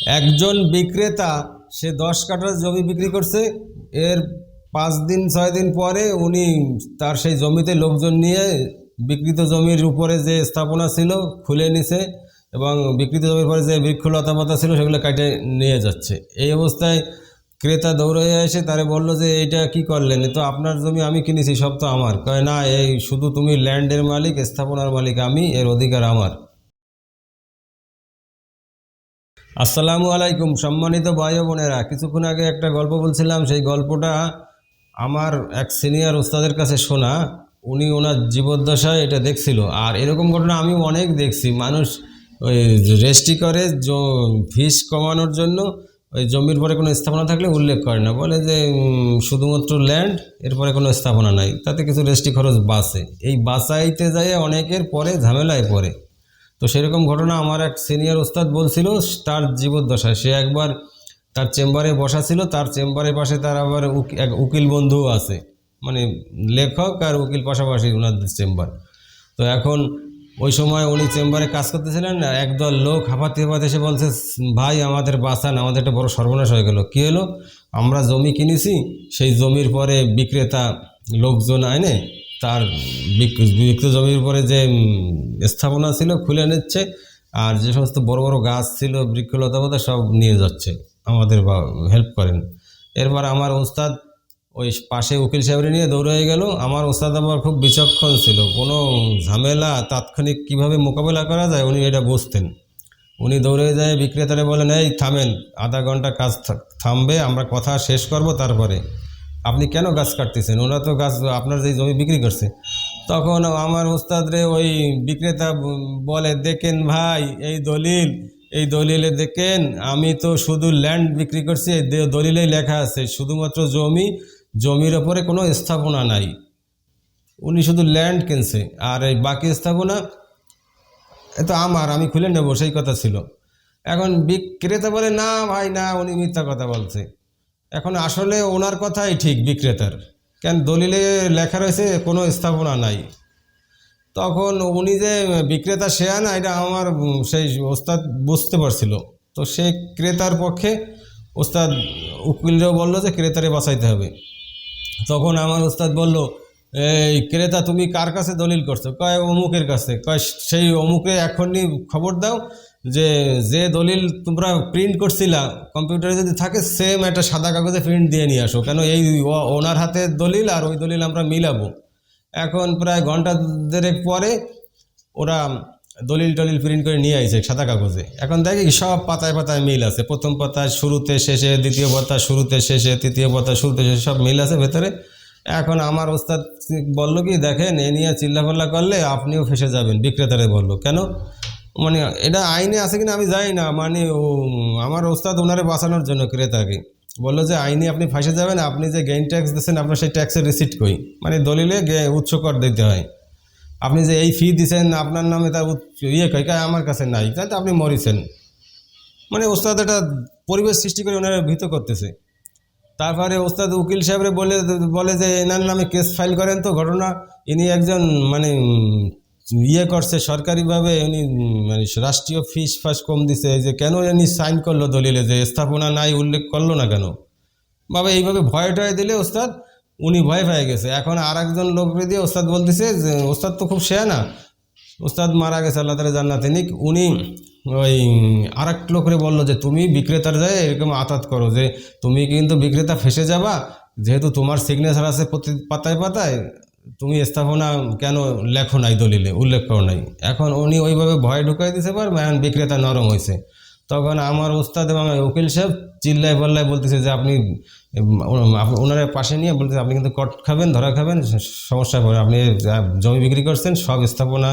একজন বিক্রেতা সে 10 কাঠা জমি বিক্রি করছে। এর 5 দিন 6 দিন পরে উনি তার সেই জমিতে লোকজন নিয়ে বিক্রিত জমির উপরে যে স্থাপনা ছিল খুলে নিছে এবং বিক্রিত জমির পরে যে বৃক্ষলতা পাতা ছিল সেগুলো কেটে নিয়ে যাচ্ছে। এই অবস্থায় ক্রেতা দৌড়ে এসে তারে বলল যে এইটা কি করলেন, তো আপনার জমি আমি কিনেছি, সব তো আমার। কয় না, এই শুধু তুমি ল্যান্ডের মালিক, স্থাপনার মালিক আমি, এর অধিকার আমার। আসসালামু আলাইকুম সম্মানিত ভাই ও বোনেরা, কিছুক্ষণ আগে একটা গল্প বলছিলাম, সেই গল্পটা আমার এক সিনিয়র ওস্তাদের কাছে শোনা। উনি ওনার জীবদ্দশায় এটা দেখছিল। আর এরকম ঘটনা আমি অনেক দেখছি। মানুষ ওই রেজিস্ট্রি করে ফিস কমানোর জন্য ওই জমির পরে কোনো স্থাপনা থাকলে উল্লেখ করে না, বলে যে শুধুমাত্র ল্যান্ড, এরপরে কোনো স্থাপনা নাই, তাতে কিছু রেজিস্ট্রি খরচ বাঁচে। এই বাঁচাইতে যায় অনেকের পরে ঝামেলায় পড়ে। তো সেরকম ঘটনা আমার এক সিনিয়র ওস্তাদ বলছিল তার জীবদ্দশায়। সে একবার তার চেম্বারে বসা ছিল, তার চেম্বারের পাশে তার আবার এক উকিল বন্ধুও আছে, মানে লেখক আর উকিল পাশাপাশি ওনাদের চেম্বার। তো এখন ওই সময় উনি চেম্বারে কাজ করতেছিলেন, একদল লোক হাঁপাতে হাঁপাতে এসে বলছে, ভাই আমাদের বাঁচান, আমাদের একটা বড় সর্বনাশ হয়ে গেল। কী হলো? আমরা জমি কিনেছি, সেই জমির পরে বিক্রেতা লোকজন আইনে তার বিক্রিত জমির উপরে যে স্থাপনা ছিল খুলে নিচ্ছে, আর যে সমস্ত বড় বড় গাছ ছিল বৃক্ষলতা সব নিয়ে যাচ্ছে। আমাদের হেল্প করেন। এরপর আমার ওস্তাদ ওই পাশে উকিল সাহেবের নিয়ে দৌড়ে গেল। আমার ওস্তাদ আবার খুব বিচক্ষণ ছিল, কোনো ঝামেলা তাৎক্ষণিক কিভাবে মোকাবেলা করা যায় উনি এটা বুঝতেন। উনি দৌড়ে যায় বিক্রেতারে বলেন, এই থামেন, আধা ঘন্টা কাজ থামবে, আমরা কথা শেষ করব, তারপরে আপনি কেন গাছ কাটতেছেন? ওরা তো গাছ আপনার যে জমি বিক্রি করছে। তখন আমার ওস্তাদ রে ওই বিক্রেতা বলে, দেখেন ভাই, এই দলিলে দেখেন, আমি তো শুধু ল্যান্ড বিক্রি করছি, এই দলিলেই লেখা আছে শুধুমাত্র জমির ওপরে কোনো স্থাপনা নাই। উনি শুধু ল্যান্ড কিনছে, আর এই বাকি স্থাপনা এ তো আমার, আমি খুলে নেব, সেই কথা ছিল। এখন বিক্রেতা বলে, না ভাই না, উনি মিথ্যা কথা বলছে। এখন আসলে ওনার কথাই ঠিক, বিক্রেতার, কেন দলিলে লেখা রয়েছে কোনো স্থাপনা নাই। তখন উনি যে বিক্রেতা সে না, এটা আমার সেই ওস্তাদ বুঝতে পারছিল। তো সে ক্রেতার পক্ষে, ওস্তাদ উকিলরাও বললো যে ক্রেতারে বাঁচাইতে হবে। তখন আমার ওস্তাদ বলল, এই ক্রেতা তুমি কার কাছে দলিল করছো? কয় অমুকের কাছে। কয় সেই অমুকে এখনই খবর দাও যে যে দলিল তোমরা প্রিন্ট করছিলা কম্পিউটারে যদি থাকে, সেম একটা সাদা কাগজে প্রিন্ট দিয়ে নিয়ে আসো, কেন এই ওনার হাতে দলিল আর ওই দলিল আমরা মিলাবো। এখন প্রায় ঘন্টা দেড়েক পরে ওরা দলিল প্রিন্ট করে নিয়ে আইছে সাদা কাগজে। এখন দেখি সব পাতায় পাতায় মিল আছে, প্রথম পাতায় শুরুতে শেষে, দ্বিতীয় পাতা শুরুতে শেষে, তৃতীয় পাতা শুরুতে শেষে, সব মিল আছে ভেতরে। এখন আমার ওস্তাদ বলল কি, দেখেন এ নিয়ে চিল্লাপাল্লা করলে আপনিও ফেসে যাবেন। বিক্রেতারে বলল, কেন? মানে এটা আইনে আছে কিনা আমি জানি না, মানে আমার ওস্তাদ ওনারে বাঁচানোর জন্য ক্রেতাকে বললো যে আইনে আপনি ফাঁসে যাবেন, আপনি যে গেইন ট্যাক্স দিচ্ছেন আপনার সেই ট্যাক্সের রিসিট কই, মানে দলিলে উচ্চ কর দিতে হয়, আপনি যে এই ফি দিচ্ছেন আপনার নামে তার কই, আমার কাছে নাই, তাই তো আপনি মরিছেন। মানে ওস্তাদ একটা পরিবেশ সৃষ্টি করে ওনারা ভীত করতেছে। তারপরে ওস্তাদ উকিল সাহেবরে বলে যে এনার নামে কেস ফাইল করেন। তো ঘটনা, ইনি একজন মানে করছে সরকারিভাবে, উনি মানে রাষ্ট্রীয় ফাস কম দিছে, যে কেন ইনি সাইন করলো দলিলে যে স্থাপনা নাই, উল্লেখ করলো না কেন? বাবা এইভাবে ভয় টয় দিলে ওস্তাদ উনি ভয় পেয়ে গেছে। এখন আর একজন লোককে দিয়ে ওস্তাদ বলতেছে যে ওস্তাদ তো খুব শেয়ানা, ওস্তাদ মারা গেছে, আল্লাহ তাআলা জান্নাতে নিক। উনি ওই আর এক লোকরে বললো যে তুমি বিক্রেতার যায় এরকম আতাত করো, যে তুমি কিন্তু বিক্রেতা ফেসে যাবা, যেহেতু তোমার সিগনেচার আছে প্রতি পাতায় পাতায়, তুমি স্থাপনা কেন লেখো নাই দলিলে, উল্লেখ করো নাই। এখন উনি ওইভাবে ভয় ঢুকাই দিতে পারবে, এখন বিক্রেতা নরম হয়েছে। তখন আমার ওস্তাদ এবং উকিল সাহেব চিল্লায় পাল্লায় বলতেছে যে আপনি ওনার পাশে নিয়ে বলতেছে, আপনি কিন্তু কট খাবেন, ধরা খাবেন, সমস্যা পড়ে, আপনি জমি বিক্রি করছেন, সব স্থাপনা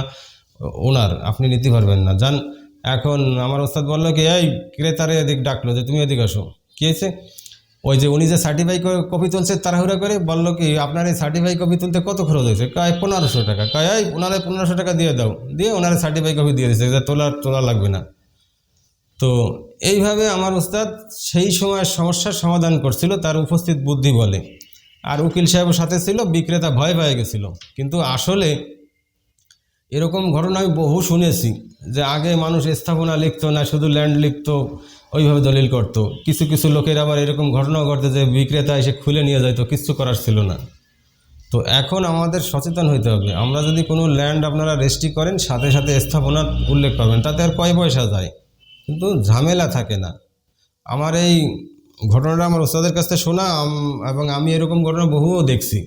ওনার, আপনি নিতে পারবেন না, যান। এখন আমার ওস্তাদ বললো কি, এই ক্রেতারে এদিক ডাকলো যে তুমি এদিক আসো। কী হয়েছে? ওই যে উনি যে সার্টিফাই কপি তুলছে তাড়াহুড়া করে, বললো কি আপনার এই সার্টিফাই কপি তুলতে কত খরচ হয়েছে? কয় 1500 টাকা। কয় এই ওনারে 1500 টাকা দিয়ে দাও, দিয়ে ওনারে সার্টিফাই কপি দিয়ে দিয়েছে, যে তোলা লাগবে না। তো এইভাবে আমার ওস্তাদ সেই সময় সমস্যার সমাধান করছিল তার উপস্থিত বুদ্ধি বলে। আর উকিল সাহেবের সাথে ছিল, বিক্রেতা ভয় পেয়ে গেছিল। কিন্তু আসলে এরকম ঘটনা আমি বহু শুনেছি যে আগে মানুষ স্থাপনা লিখতো না, শুধু ল্যান্ড লিখতো, ওইভাবে দলিল করতো। কিছু কিছু লোকের আবার এরকম ঘটনাও ঘটতো যে বিক্রেতা এসে খুলে নিয়ে যাইতো, কিচ্ছু করার ছিল না। তো এখন আমাদের সচেতন হইতে হবে। আমরা যদি কোনো ল্যান্ড আপনারা রেজিস্ট্রি করেন, সাথে সাথে স্থাপনা উল্লেখ করবেন, তাতে আর কয় পয়সা যায়, কিন্তু ঝামেলা থাকে না। আমার এই ঘটনাটা আমার ওস্তাদের কাছ থেকে শোনা, এবং আমি এরকম ঘটনা বহুও দেখছি।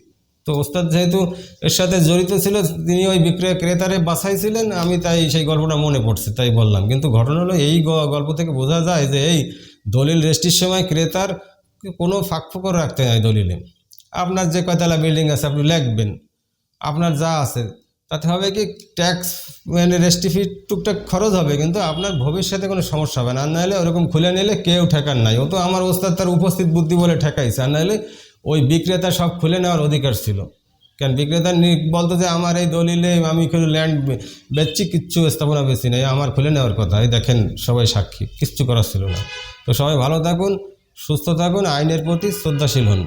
তো ওস্তাদ যেহেতু এর সাথে জড়িত ছিল, তিনি ওই বিক্রয় ক্রেতারে বাছাইছিলেন, আমি তাই সেই গল্পটা মনে পড়ছে তাই বললাম। কিন্তু ঘটনা হলো এই গল্প থেকে বোঝা যায় যে এই দলিল রেজিস্ট্রির সময় ক্রেতার কোনো ফাঁকফোকর রাখতে হয় দলিলে। আপনার যে কয়তলা বিল্ডিং আছে আপনি লিখবেন, আপনার যা আছে তাতে হবে কি ট্যাক্স মানে রেজিস্ট্রি ফি টুকটাক খরচ হবে, কিন্তু আপনার ভবিষ্যতে কোনো সমস্যা হবে না। আর নাহলে ওরকম খুলে নিলে কেউ ঠেকার নাই। ও তো আমার ওস্তাদ তার উপস্থিত বুদ্ধি বলে ঠেকাইছে, আর নাহলে ওই বিক্রেতা সব খুলে নেওয়ার অধিকার ছিল। কেন বিক্রেতা বলতো যে আমার এই দলিলে আমি কোনো ল্যান্ড বেচছি, কিচ্ছু স্থাপনা বেশি নেই, আমার খুলে নেওয়ার কথা, এই দেখেন সবাই সাক্ষী, কিচ্ছু করার ছিল না। তো সবাই ভালো থাকুন, সুস্থ থাকুন, আইনের প্রতি শ্রদ্ধাশীল হন।